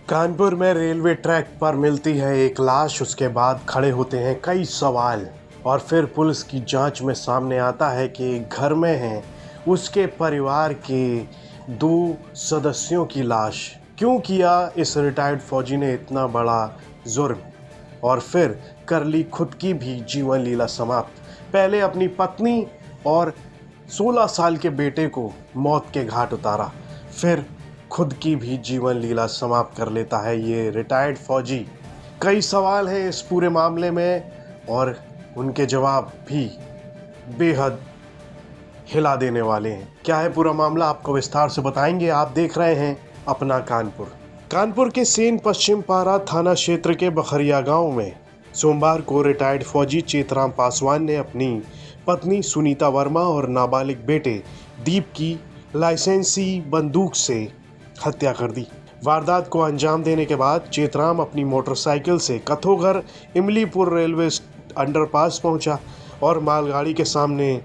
कानपुर में railway track पर मिलती है एक लाश। उसके बाद खड़े होते हैं कई सवाल और फिर पुलिस की जांच में सामने आता है कि घर में है उसके परिवार के 2 सदस्यों की लाश। क्यों किया इस रिटायर्ड फौजी ने इतना बड़ा जुर्म और फिर कर ली खुद की भी जीवन लीला समाप्त। पहले अपनी पत्नी और 16 साल के बेटे को मौत के घाट उतारा, फिर खुद की भी जीवन लीला समाप्त कर लेता है ये रिटायर्ड फौजी। कई सवाल हैं इस पूरे मामले में और उनके जवाब भी बेहद हिला देने वाले हैं। क्या है पूरा मामला, आपको विस्तार से बताएंगे। आप देख रहे हैं अपना कानपुर। कानपुर के सेन पश्चिम पारा थाना क्षेत्र के बखरिया गांव में सोमवार को रिटायर्ड फौजी चेतराम पासवान ने अपनी पत्नी सुनीता वर्मा और नाबालिग बेटे दीप की लाइसेंसी बंदूक से हत्या कर दी। वारदात को अंजाम देने के बाद चेतराम अपनी मोटरसाइकिल से कथोघर इमलीपुर रेलवे अंडरपास पहुंचा और मालगाड़ी के सामने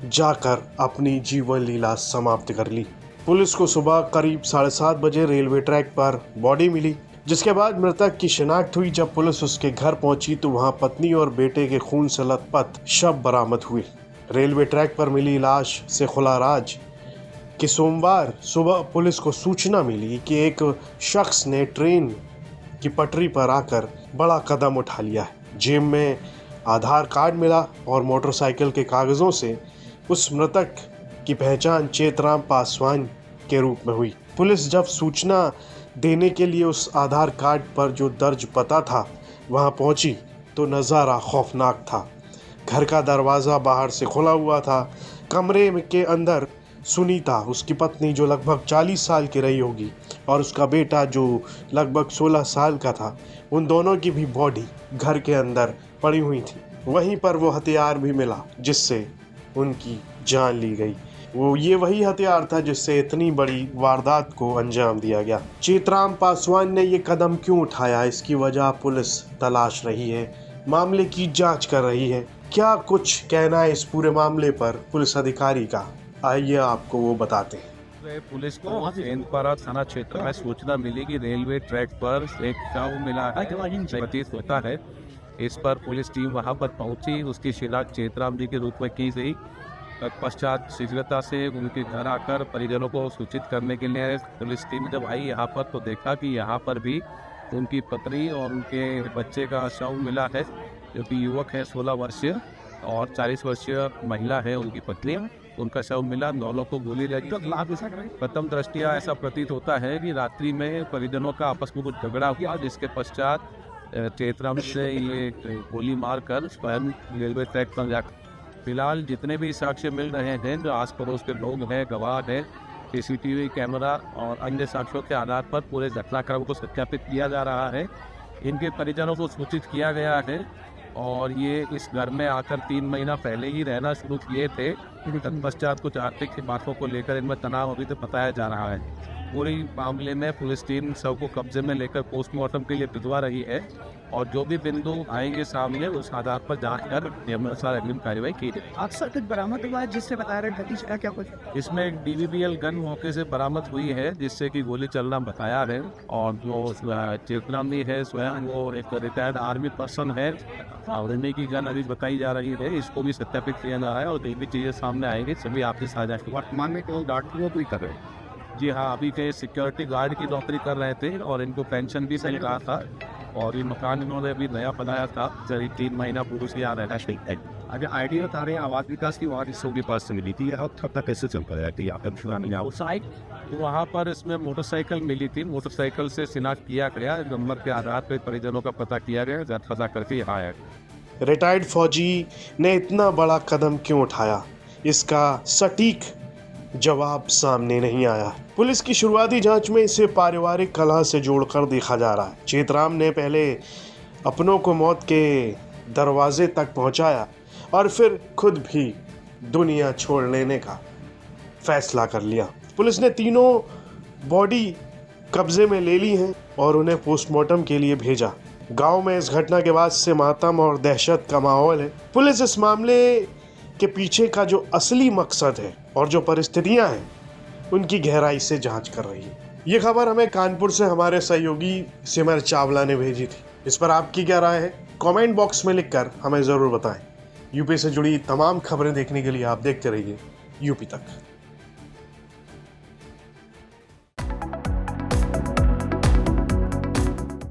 जाकर अपनी जीवन लीला समाप्त कर ली। पुलिस को सुबह करीब 7:30 बजे रेलवे ट्रैक पर बॉडी मिली, जिसके बाद मृतक की शिनाख्त हुई। जब पुलिस उसके घर पहुंची तो वहां पत्नी और बेटे के खून से लथपथ शव बरामद हुए। रेलवे ट्रैक पर मिली लाश से खुला राज कि सोमवार सुबह पुलिस को सूचना मिली कि एक शख्स ने ट्रेन की पटरी पर आकर बड़ा कदम उठा लिया है। जेब में आधार कार्ड मिला और मोटरसाइकिल के कागज़ों से उस मृतक की पहचान चेतराम पासवान के रूप में हुई। पुलिस जब सूचना देने के लिए उस आधार कार्ड पर जो दर्ज पता था वहां पहुंची तो नज़ारा खौफनाक था। घर का दरवाज़ा बाहर से खुला हुआ था। कमरे के अंदर सुनीता, उसकी पत्नी जो लगभग 40 साल की रही होगी, और उसका बेटा जो लगभग 16 साल का था, उन दोनों की भी बॉडी घर के अंदर पड़ी हुई थी। वहीं पर वो हथियार भी मिला जिससे उनकी जान ली गई। ये वही हथियार था जिससे इतनी बड़ी वारदात को अंजाम दिया गया। चेतराम पासवान ने ये कदम क्यों उठाया, इसकी वजह पुलिस तलाश रही है, मामले की जांच कर रही है। क्या कुछ कहना है इस पूरे मामले पर पुलिस अधिकारी का, आइए आपको वो बताते हैं। पुलिस को सेंधपारा थाना क्षेत्र में सूचना मिली कि रेलवे ट्रैक पर एक शव मिला है, प्रतीत होता है। इस पर पुलिस टीम वहां पर पहुंची। उसकी शिनाख्त चेतराम जी के रूप में की गई। तत्पश्चात शीघ्रता से उनके घर आकर परिजनों को सूचित करने के लिए पुलिस टीम जब आई यहाँ पर तो देखा कि यहाँ पर भी उनकी पत्नी और उनके बच्चे का शव मिला है, जो कि युवक है 16 वर्षीय और 40 वर्षीय महिला है उनकी पत्नी। उनका शव मिला, दोनों को गोली लगी। प्रथम दृष्टिया ऐसा प्रतीत होता है कि रात्रि में परिजनों का आपस में कुछ झगड़ा हुआ, जिसके पश्चात चेतराम से ये गोली मारकर स्वयं रेलवे ट्रैक पर जाकर। फिलहाल जितने भी साक्ष्य मिल रहे हैं, जो आस पड़ोस के लोग हैं, गवाह हैं, सीसीटीवी कैमरा और अन्य साक्ष्यों के आधार पर पूरे घटनाक्रम को सत्यापित किया जा रहा है। इनके परिजनों को सूचित किया गया है और ये इस घर में आकर 3 महीना पहले ही रहना शुरू किए थे। तत्पश्चात कुछ आर्थिक बातों को लेकर इनमें तनाव अभी तो बताया जा रहा है। पूरी मामले में पुलिस टीम शव को कब्जे में लेकर पोस्टमार्टम के लिए भिजवा रही है और जो भी बिंदु आएंगे सामने उस आधार पर जांच कर नियमानुसार अग्रिम कार्रवाई की जाएगी। अक्सर कुछ बरामद हुआ है जिससे बता रहे हैं क्या कुछ? इसमें एक DVBL गन मौके से बरामद हुई है जिससे कि गोली चलना बताया है। और जो चेतराम भी है स्वयं वो एक रिटायर्ड आर्मी पर्सन है और उन्हीं की गन अभी बताई जा रही है। इसको भी सत्यापित किया जा रहा है और जो भी चीज़ें सामने आएंगी सभी आपसे साझा की। वर्तमान में केवल गार्ड भी कर रहे हैं? जी हाँ, अभी के सिक्योरिटी गार्ड की नौकरी कर रहे थे और इनको पेंशन भी मिल रहा था और ये मकान इन्होंने अभी नया बनाया था, करीब 3 महीना पूर्व से यहाँ रहना शुरू है। अगर आइडिया बता रहे हैं आवाज़ विकास की वहाँ इसके पास से मिली थी और तब तक कैसे चल पाया कि तो वहाँ पर इसमें मोटरसाइकिल मिली थी। मोटरसाइकिल से शिनाख्त किया गया, नंबर के आधार पर परिजनों का पता किया गया, घर पता करके यहाँ आया। रिटायर्ड फौजी ने इतना बड़ा कदम क्यों उठाया, इसका सटीक जवाब सामने नहीं आया। पुलिस की शुरुआती जांच में इसे पारिवारिक कलह से जोड़कर देखा जा रहा है। चेतराम ने पहले अपनों को मौत के दरवाजे तक पहुंचाया और फिर खुद भी दुनिया छोड़ लेने का फैसला कर लिया। पुलिस ने तीनों बॉडी कब्जे में ले ली हैं और उन्हें पोस्टमार्टम के लिए भेजा। गांव में इस घटना के बाद से मातम और दहशत का माहौल है। पुलिस इस मामले के पीछे का जो असली मकसद है और जो परिस्थितियां हैं उनकी गहराई से जांच कर रही है। ये खबर हमें कानपुर से हमारे सहयोगी सिमर चावला ने भेजी थी। इस पर आपकी क्या राय है, कमेंट बॉक्स में लिखकर हमें ज़रूर बताएं। यूपी से जुड़ी तमाम खबरें देखने के लिए आप देखते रहिए यूपी तक।